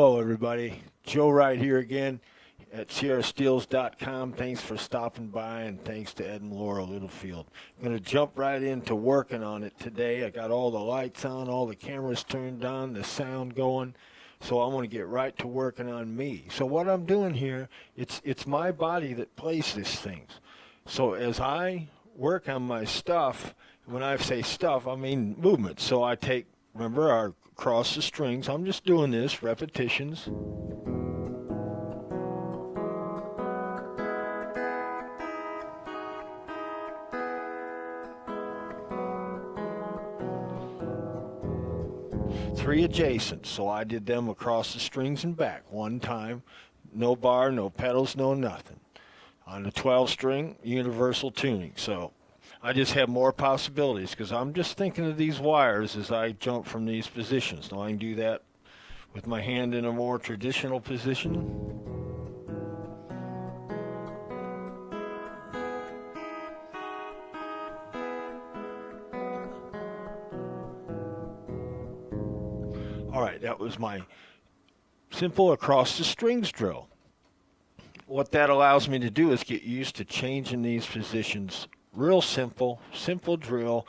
Hello, everybody. Joe Wright here again at SierraSteels.com. Thanks for stopping by, and thanks to Ed and Laura Littlefield. I'm going to jump right into working on it today. I got all the lights on, all the cameras turned on, the sound going. So I'm going to get right to working on me. So what I'm doing here, it's my body that plays these things. So as I work on my stuff, when I say stuff, I mean movement. So I take, remember, our across the strings. I'm just doing this, repetitions. Three adjacent, so I did them across the strings and back one time. No bar, no pedals, no nothing. On the 12 string, universal tuning. So I just have more possibilities because I'm just thinking of these wires as I jump from these positions. Now I can do that with my hand in a more traditional position. All right, that was my simple across the strings drill. What that allows me to do is get used to changing these positions. Real simple drill,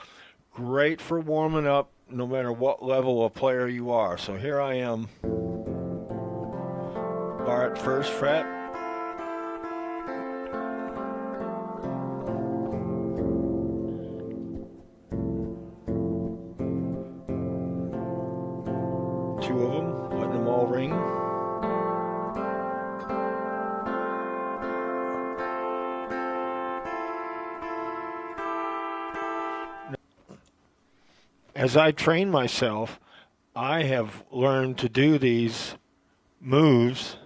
great for warming up no matter what level of player you are. So here I am, bar at first fret, two of them, letting them all ring. As I train myself, I have learned to do these moves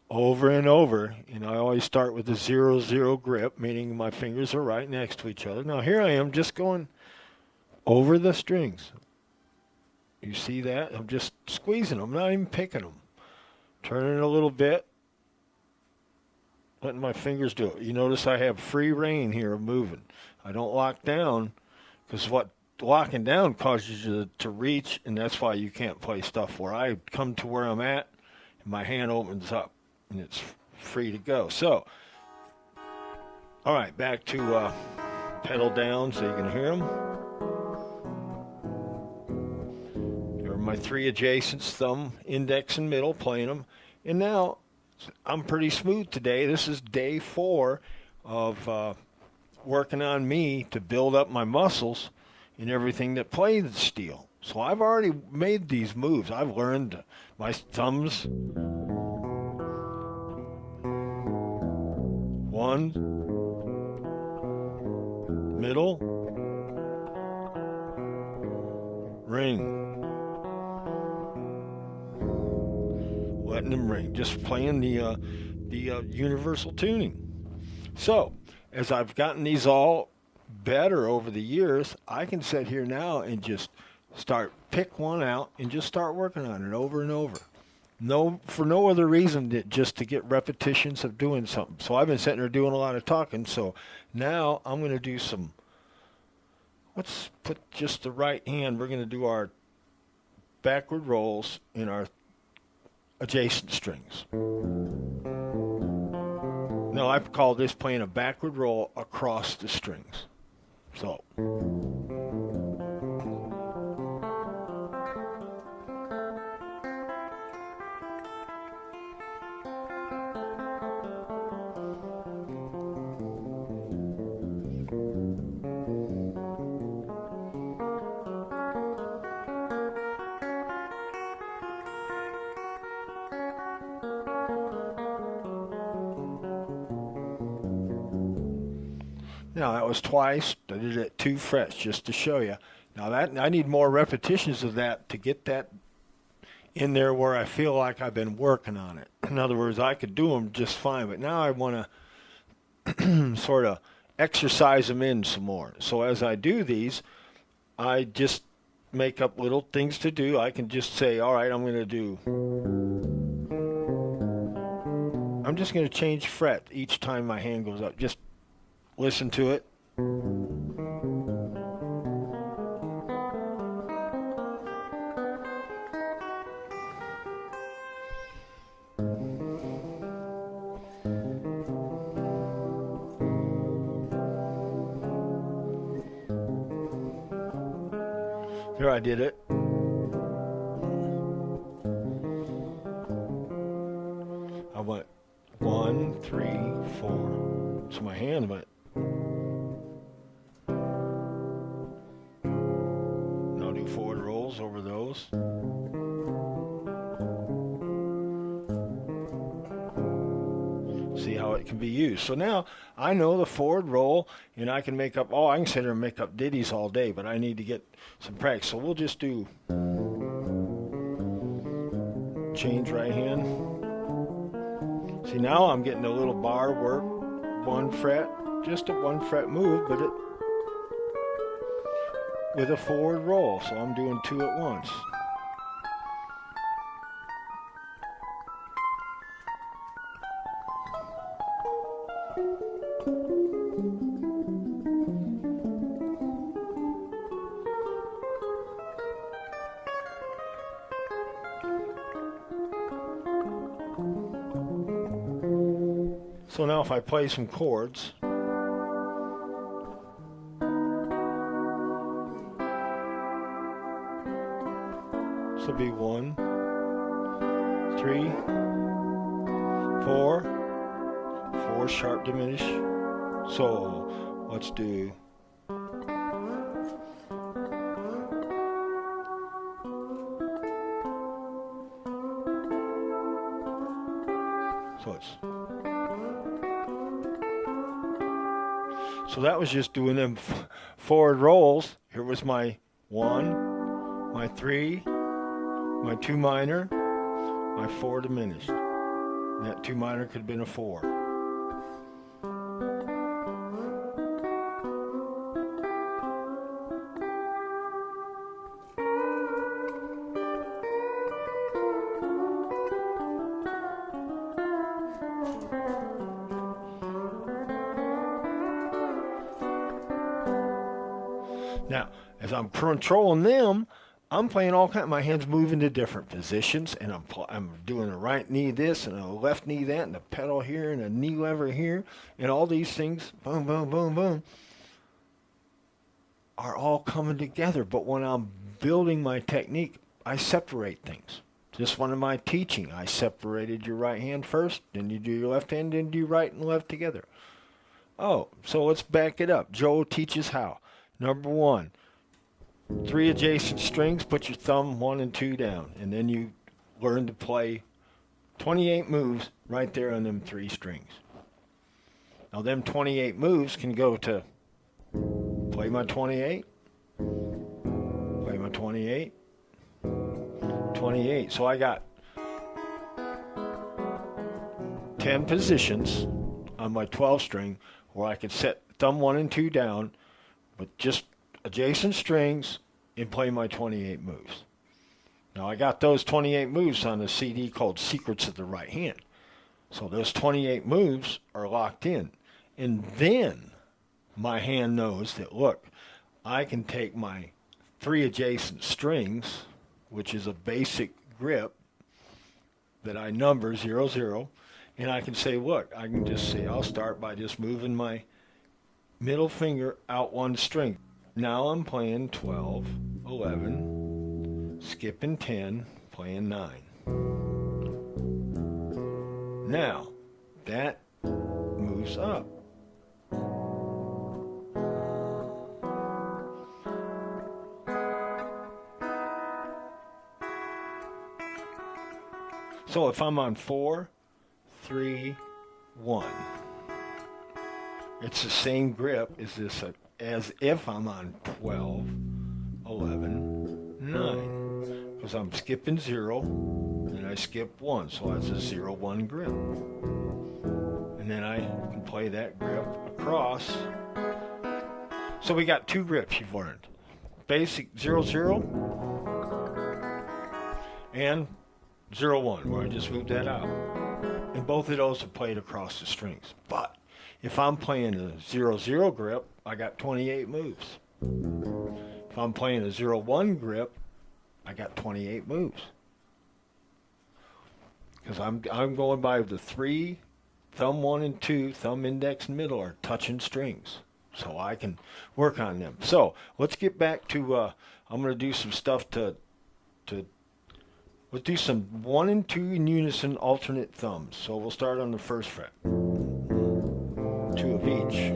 over and over. You know, I always start with a 0-0 grip, meaning my fingers are right next to each other. Now here I am just going over the strings. You see that? I'm just squeezing them, not even picking them. Turning a little bit, letting my fingers do it. You notice I have free rein here of moving. I don't lock down because what locking down causes you to reach, and that's why you can't play stuff where I come to where I'm at, and my hand opens up, and it's free to go. So, all right, back to pedal down so you can hear them. There are my three adjacents, thumb, index, and middle, playing them. And now, I'm pretty smooth today. This is day 4 of working on me to build up my muscles in everything that plays the steel. So I've already made these moves. I've learned my thumbs. 1, middle, ring. Letting them ring. Just playing the universal tuning. So as I've gotten these all better over the years, I can sit here now and just pick one out and just start working on it over and over. For no other reason than just to get repetitions of doing something. So I've been sitting there doing a lot of talking. So now I'm going to do let's put just the right hand. We're going to do our backward rolls in our adjacent strings. Now I call this playing a backward roll across the strings. So, now that was twice. I did it at 2 frets just to show you. Now that I need more repetitions of that to get that in there where I feel like I've been working on it. In other words, I could do them just fine, but now I want to sort of exercise them in some more. So as I do these, I just make up little things to do. I can just say, all right, I'm just going to change fret each time my hand goes up. Just listen to it. Here I did it. I went 1, 3, 4. So my hand went. Now do forward rolls over those. See how it can be used. So now I know the forward roll, and I can make up, I can sit there and make up ditties all day, but I need to get some practice. So we'll just do change right hand. See, now I'm getting a little bar work, 1 fret, just a 1 fret move, but it with a forward roll. So I'm doing 2 at once. So now if I play some chords, this will be 1, 3, 4, 4 sharp diminish. So let's do So that was just doing them forward rolls. Here was my 1, my 3, my 2 minor, my 4 diminished. And that 2 minor could have been a 4. Now, as I'm controlling them, I'm playing all kinds. My hands move into different positions, and I'm doing a right knee this and a left knee that, and a pedal here and a knee lever here, and all these things, boom, boom, boom, boom, are all coming together. But when I'm building my technique, I separate things. Just one of my teaching, I separated your right hand first, then you do your left hand, then do right and left together. Oh, so let's back it up. Joe teaches how. Number 1, 3 adjacent strings, put your thumb 1 and 2 down, and then you learn to play 28 moves right there on them 3 strings. Now them 28 moves can go to play my 28, play my 28, 28. So I got 10 positions on my 12 string where I could set thumb 1 and 2 down, but just adjacent strings, and play my 28 moves. Now I got those 28 moves on a CD called Secrets of the Right Hand. So those 28 moves are locked in. And then my hand knows that, look, I can take my 3 adjacent strings, which is a basic grip that I number 0, 0, and I can say, look, I can just say, I'll start by just moving my middle finger out 1 string. Now I'm playing 12, 11, skipping 10, playing 9. Now, that moves up. So if I'm on 4, 3, 1, it's the same grip as if I'm on 12, 11, 9. Because I'm skipping 0, and I skip 1, so that's a 0, 1 grip. And then I can play that grip across. So we got 2 grips you've learned. Basic 0, 0, and 0, 1, where I just moved that out. And both of those are played across the strings. But if I'm playing a 0, 0 grip, I got 28 moves. If I'm playing a 0, 1 grip, I got 28 moves. Because I'm going by the 3, thumb 1 and 2, thumb index and middle are touching strings. so I can work on them. So let's get back to, I'm going to do some stuff let's do some 1 and 2 in unison alternate thumbs. So we'll start on the first fret. 2 of each.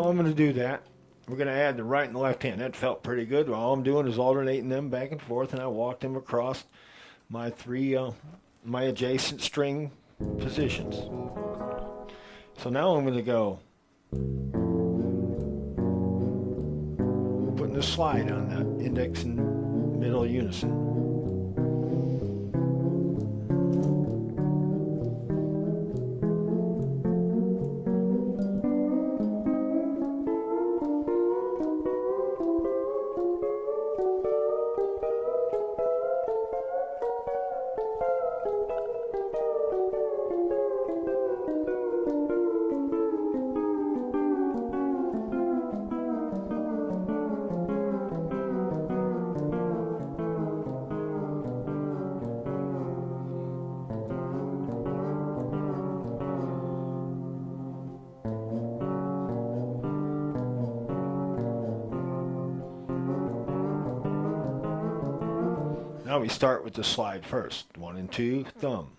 I'm going to do that. We're going to add the right and the left hand. That felt pretty good. All I'm doing is alternating them back and forth, and I walked them across my my adjacent string positions. So now I'm going to go putting the slide on the index and middle unison. Now we start with the slide first. 1 and 2, thumb.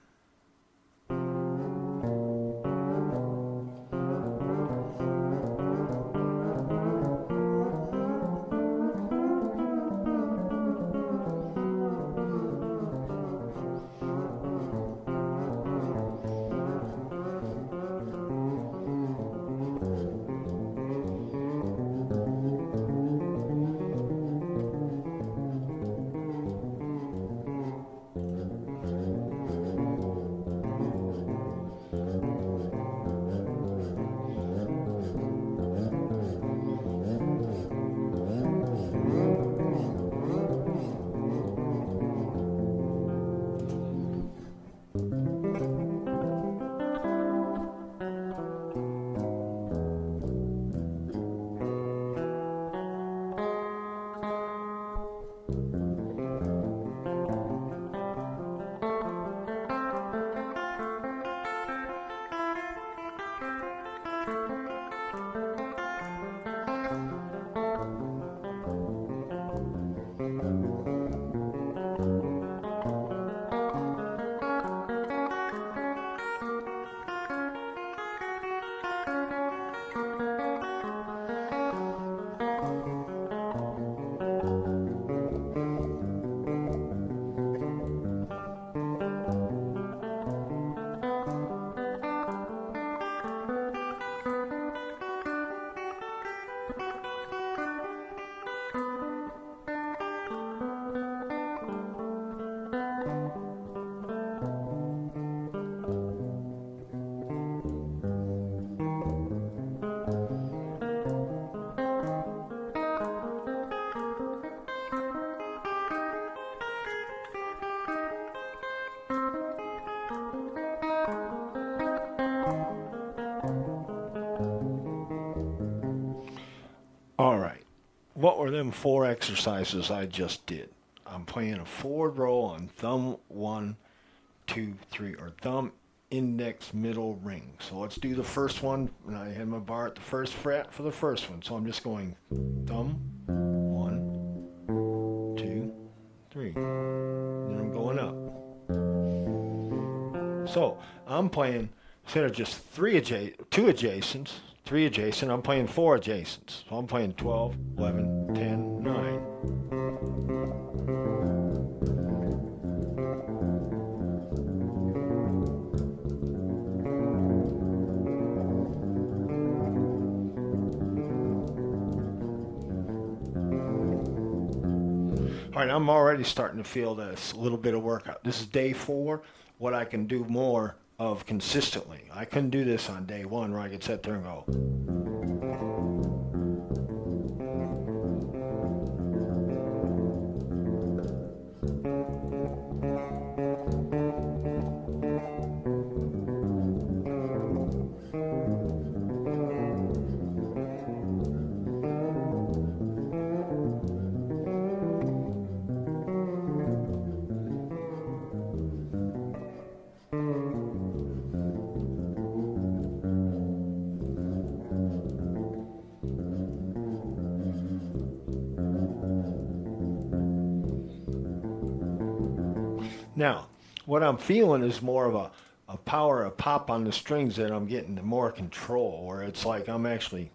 All right, what were them 4 exercises I just did? I'm playing a forward roll on thumb 1, 2, 3, or thumb, index, middle, ring. So let's do the first one, and I had my bar at the first fret for the first one. So I'm just going thumb, 1, 2, 3. Then I'm going up. So I'm playing, instead of just 2 adjacents, 3 adjacent, I'm playing 4 adjacents. So I'm playing 12, 11, 10, 9. All right, I'm already starting to feel this little bit of workout. This is day 4, what I can do more of consistently. I couldn't do this on day 1 where I could sit there and go. Now, what I'm feeling is more of a power, a pop on the strings that I'm getting more control, where it's like I'm actually,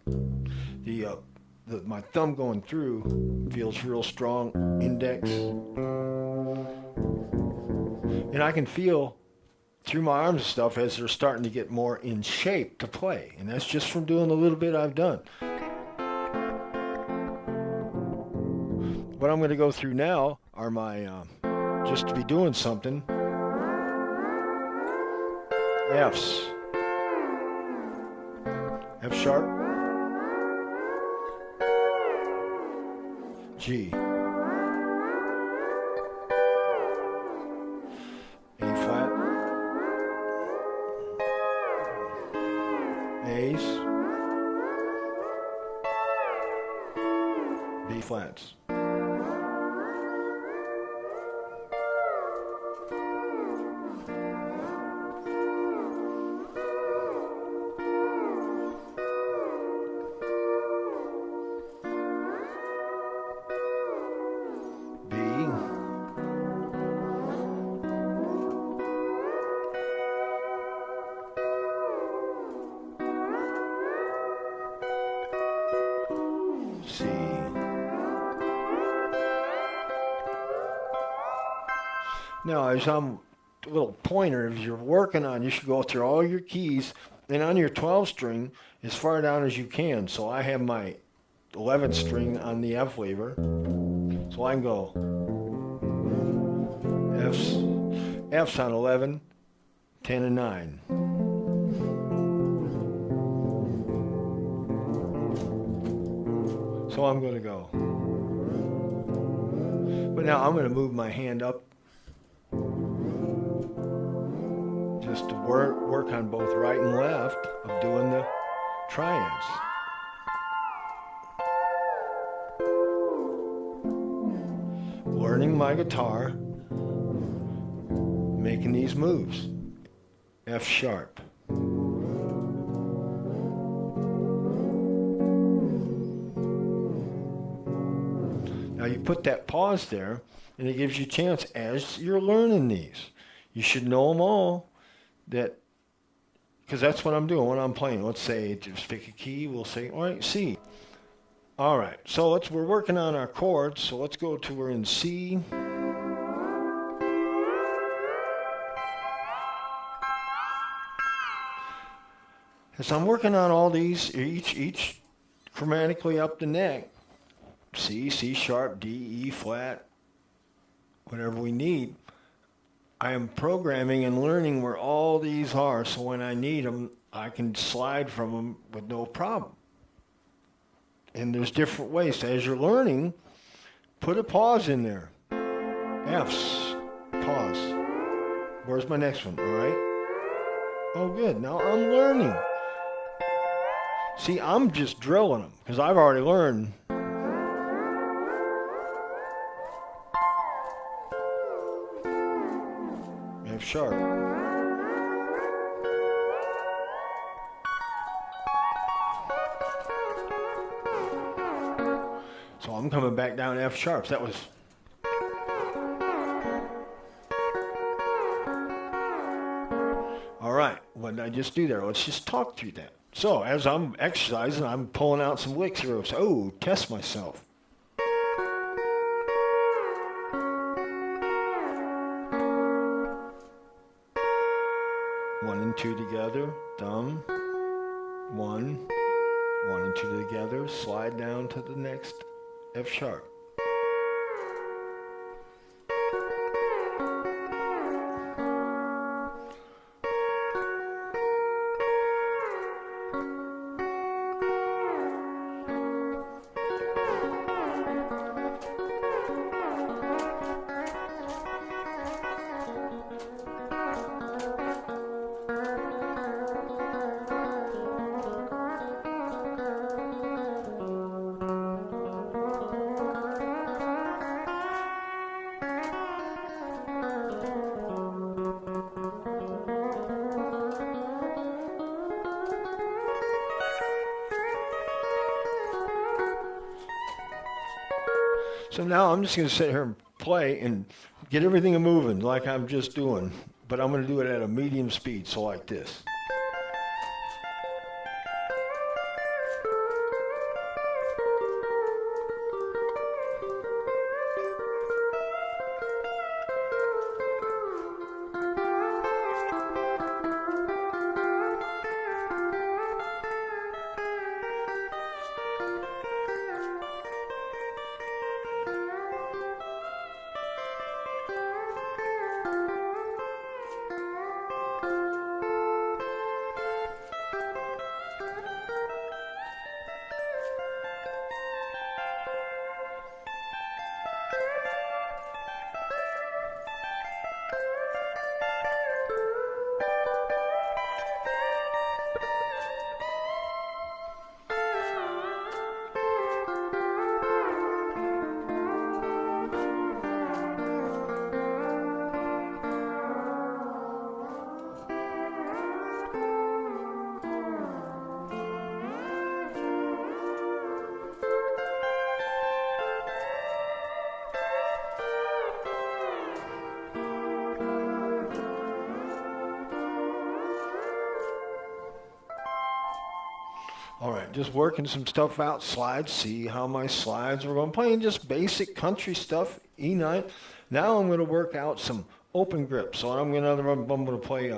my thumb going through feels real strong, index. And I can feel through my arms and stuff as they're starting to get more in shape to play. And that's just from doing a little bit I've done. What I'm going to go through now are my, just to be doing something, F's. F sharp, G, A flat, A's, B flats. C. Now, as I'm a little pointer, if you're working on, you should go through all your keys, and on your 12 string, as far down as you can. So I have my 11th string on the F lever, so I can go F's on 11, 10, and 9. So I'm going to go. But now I'm going to move my hand up just to work on both right and left of doing the triads. Learning my guitar, making these moves. F sharp. Now you put that pause there, and it gives you a chance as you're learning these. You should know them all, because that's what I'm doing when I'm playing. Let's say, just pick a key, we'll say, all right, C. All right, so we're working on our chords, so let's go to, we're in C. As I'm working on all these, each chromatically up the neck, C, C sharp, D, E flat, whatever we need, I am programming and learning where all these are, so when I need them, I can slide from them with no problem. And there's different ways. So as you're learning, put a pause in there. F's, pause. Where's my next one? All right. Oh, good. Now I'm learning. See, I'm just drilling them because I've already learned. F sharp. So I'm coming back down F sharps. That was. All right, what did I just do there? Let's just talk through that. So as I'm exercising, I'm pulling out some licks here. So, oh, test myself. One and two together, thumb, one and two together, slide down to the next F sharp. So now I'm just going to sit here and play and get everything moving like I'm just doing, but I'm going to do it at a medium speed, so like this. All right, just working some stuff out, slides, see how my slides are going. Playing just basic country stuff, E9. Now I'm going to work out some open grip. So I'm going to play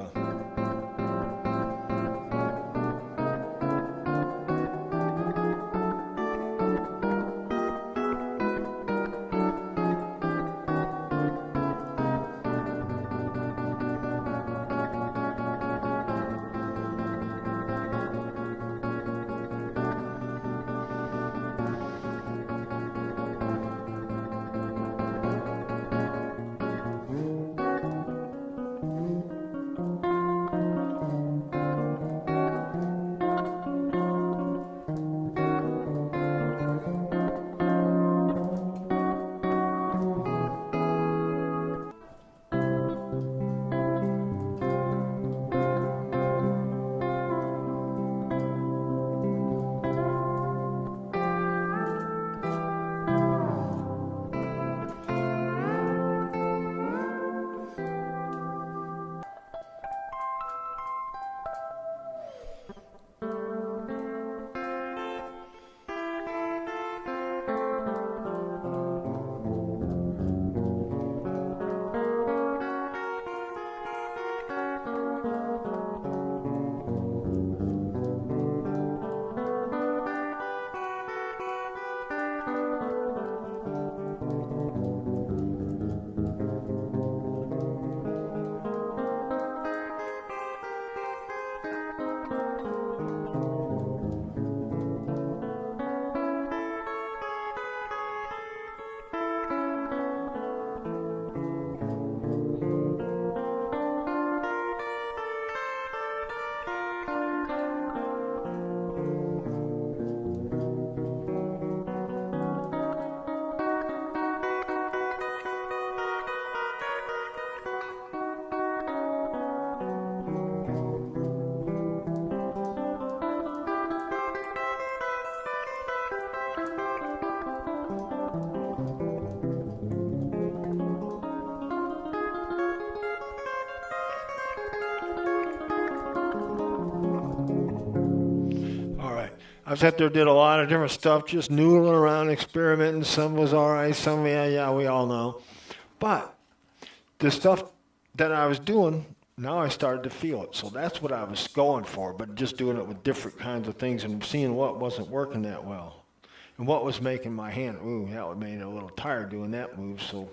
I was out there, did a lot of different stuff, just noodling around, experimenting. Some was all right, some, yeah, we all know. But the stuff that I was doing, now I started to feel it. So that's what I was going for, but just doing it with different kinds of things and seeing what wasn't working that well. And what was making my hand, that made it a little tired doing that move. So,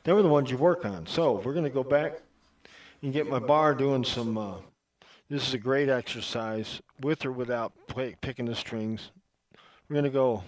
they were the ones you work on. So we're going to go back and get my bar doing some, this is a great exercise, with or without picking the strings. We're going to go.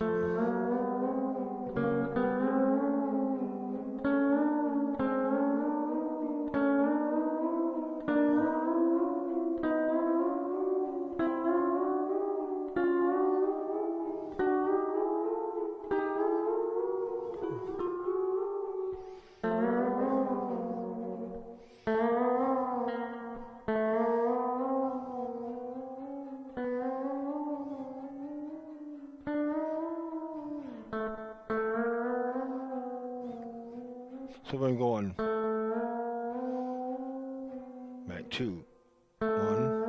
So I'm going back 2, 1.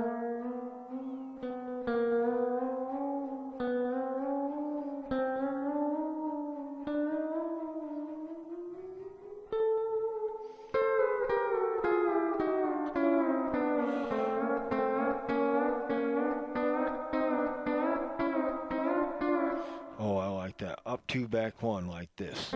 Oh, I like that. Up 2, back 1, like this.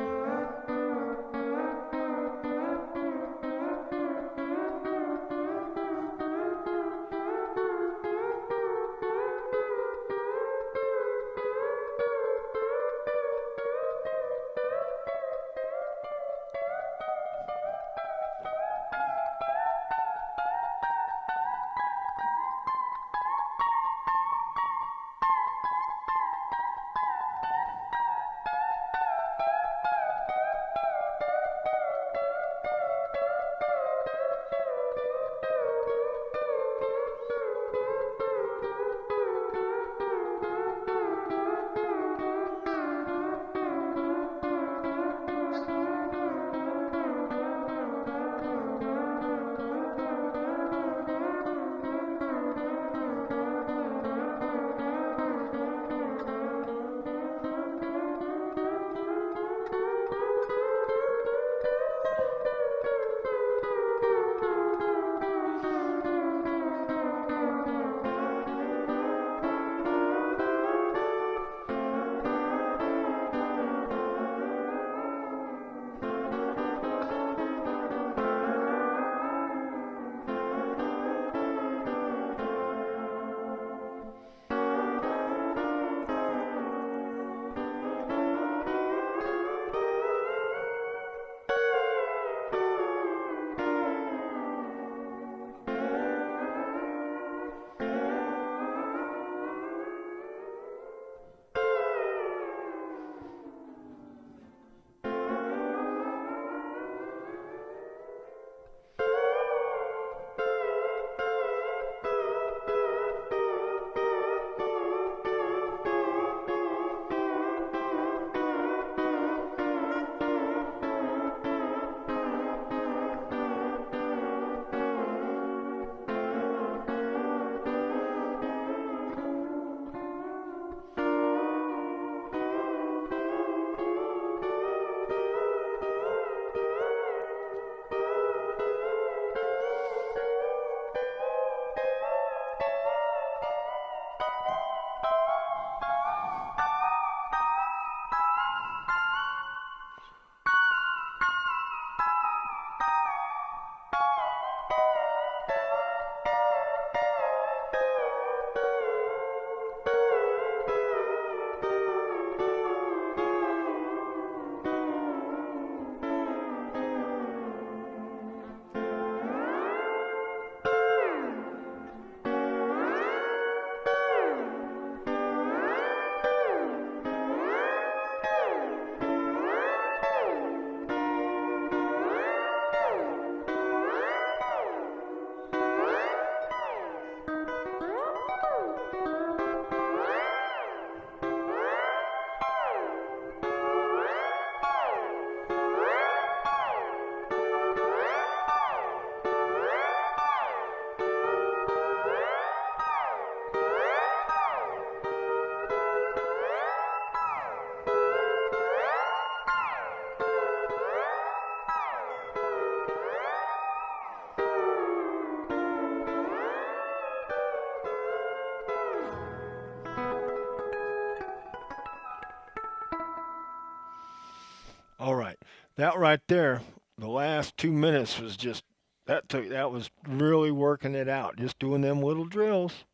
All right. That right there, the last 2 minutes was just that was really working it out, just doing them little drills.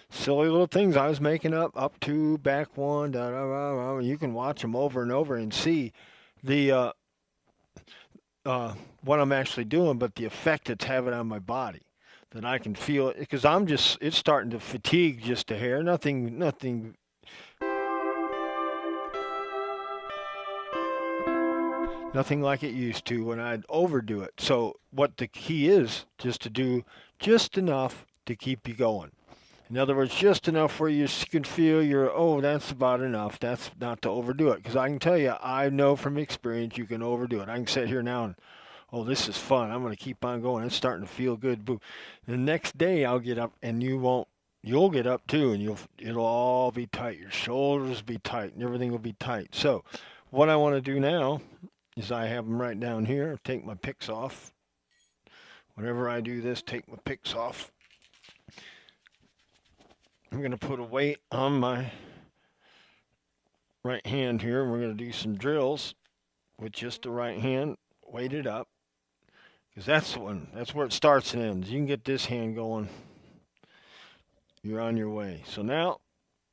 Silly little things I was making up 2, back 1, da da da da. You can watch them over and over and see the what I'm actually doing, but the effect it's having on my body. That I can feel it because it's starting to fatigue just a hair. Nothing like it used to when I'd overdo it. So what the key is just to do just enough to keep you going. In other words, just enough where you can feel oh, that's about enough. That's not to overdo it. Because I can tell you, I know from experience you can overdo it. I can sit here now and, oh, this is fun. I'm going to keep on going. It's starting to feel good. Boo. The next day I'll get up and you'll get up too, and it'll all be tight. Your shoulders will be tight and everything will be tight. So what I want to do now is I have them right down here. Take my picks off. Whenever I do this, take my picks off. I'm going to put a weight on my right hand here, and we're going to do some drills with just the right hand, weight it up, because that's where it starts and ends. You can get this hand going, you're on your way. So now,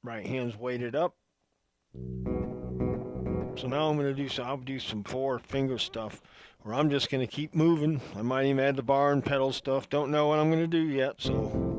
right hand's weighted up. So now I'll do some 4-finger stuff, where I'm just going to keep moving. I might even add the bar and pedal stuff. Don't know what I'm going to do yet, so...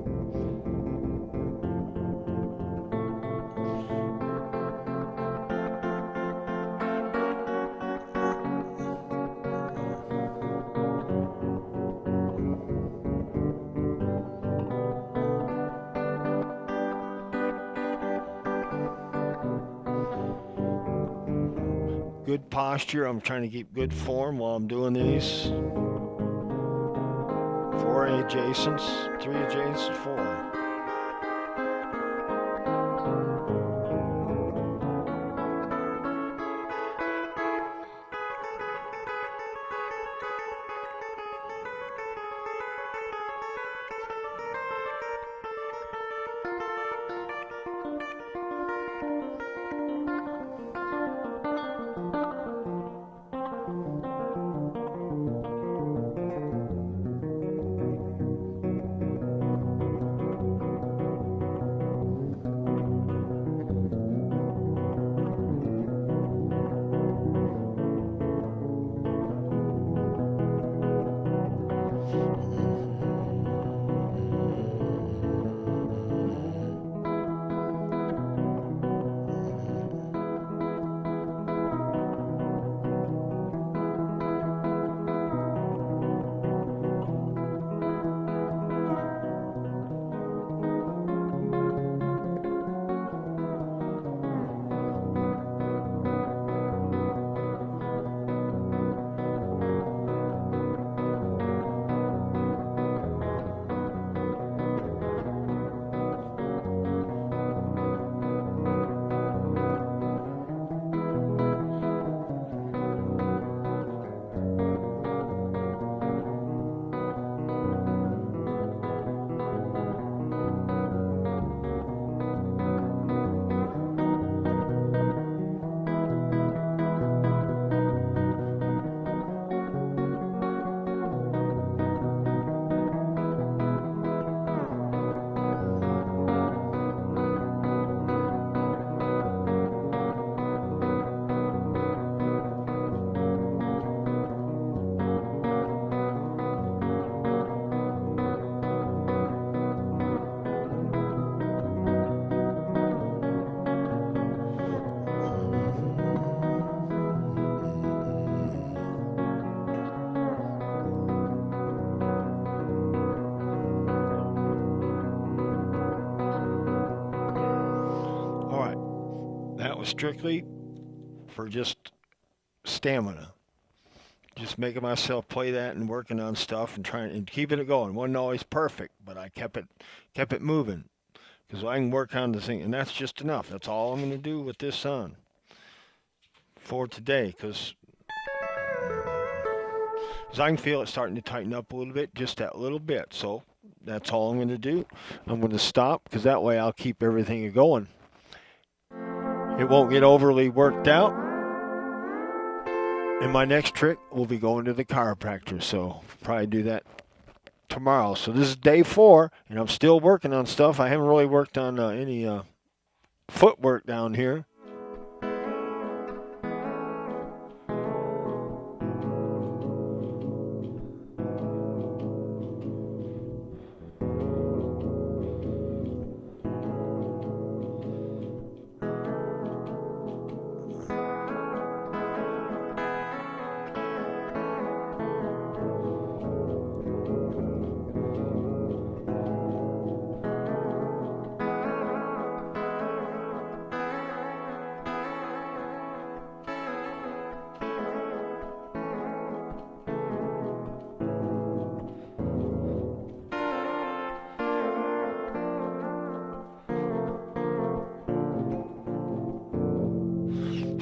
Good posture. I'm trying to keep good form while I'm doing these. 4 adjacents, 3 adjacents, 4. Strictly for just stamina. Just making myself play that and working on stuff and trying and keeping it going. Wasn't always perfect, but I kept it moving because I can work on the thing, and that's just enough. That's all I'm going to do with this on for today because I can feel it starting to tighten up a little bit, just that little bit. So that's all I'm going to do. I'm going to stop because that way I'll keep everything going. It won't get overly worked out. And my next trick will be going to the chiropractor, so probably do that tomorrow. So this is day 4, and I'm still working on stuff. I haven't really worked on any footwork down here.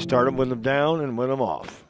Start them with them down and with them off.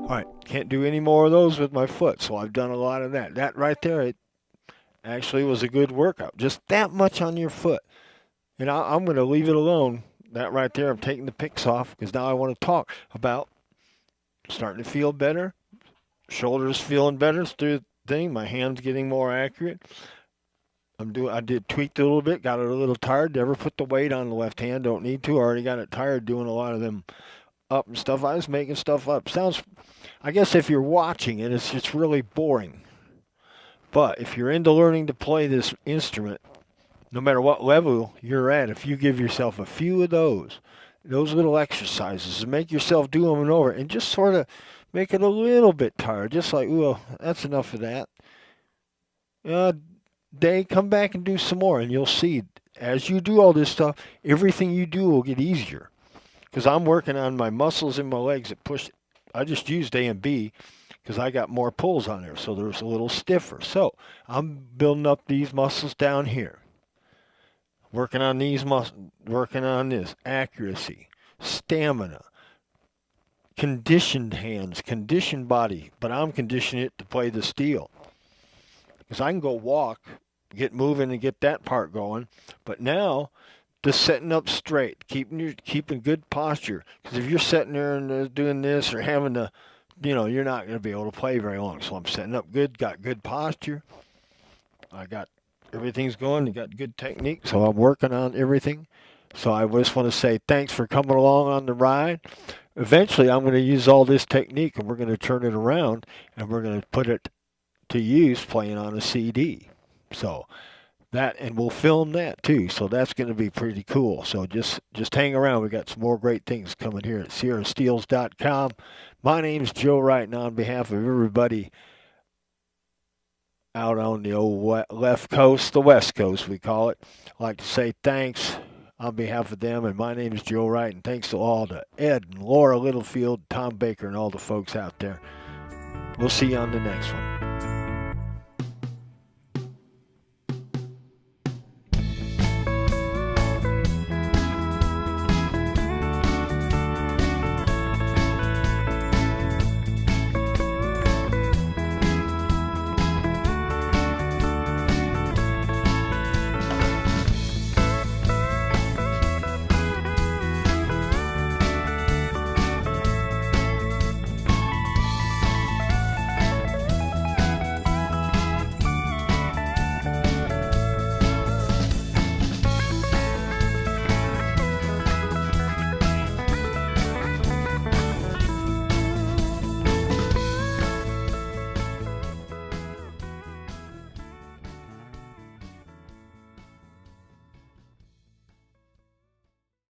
All right, can't do any more of those with my foot, so I've done a lot of that. That right there, it actually was a good workout. Just that much on your foot. And I'm going to leave it alone. That right there, I'm taking the picks off because now I want to talk about starting to feel better. Shoulders feeling better through the thing. My hands getting more accurate. I did tweaked it a little bit, got it a little tired. Never put the weight on the left hand. Don't need to. I already got it tired doing a lot of them up and stuff. I was making stuff up. Sounds, I guess if you're watching it, it's just really boring. But if you're into learning to play this instrument, no matter what level you're at, if you give yourself a few of those little exercises, and make yourself do them and over, and just sort of make it a little bit tired, just like, well, that's enough of that. Day, come back and do some more, and you'll see, as you do all this stuff, everything you do will get easier. Because I'm working on my muscles in my legs that push. I just used A and B because I got more pulls on there, so there's a little stiffer. So I'm building up these muscles down here. Working on these muscles, working on this accuracy, stamina, conditioned hands, conditioned body. But I'm conditioning it to play the steel. Because I can go walk, get moving, and get that part going. But now, just setting up straight, keeping good posture. Because if you're sitting there and doing this or having to, you're not going to be able to play very long. So I'm setting up good, got good posture. I got everything's going. You got good technique. So I'm working on everything. So I just want to say thanks for coming along on the ride. Eventually, I'm going to use all this technique and we're going to turn it around and we're going to put it to use playing on a CD. So that, and we'll film that too. So that's going to be pretty cool. So just hang around. We got some more great things coming here at SierraSteels.com. My name's Joe Wright, and on behalf of everybody out on the old left coast, the west coast we call it, I'd like to say thanks on behalf of them. And my name is Joe Wright, and thanks to all to Ed and Laura Littlefield, Tom Baker, and all the folks out there. We'll see you on the next one.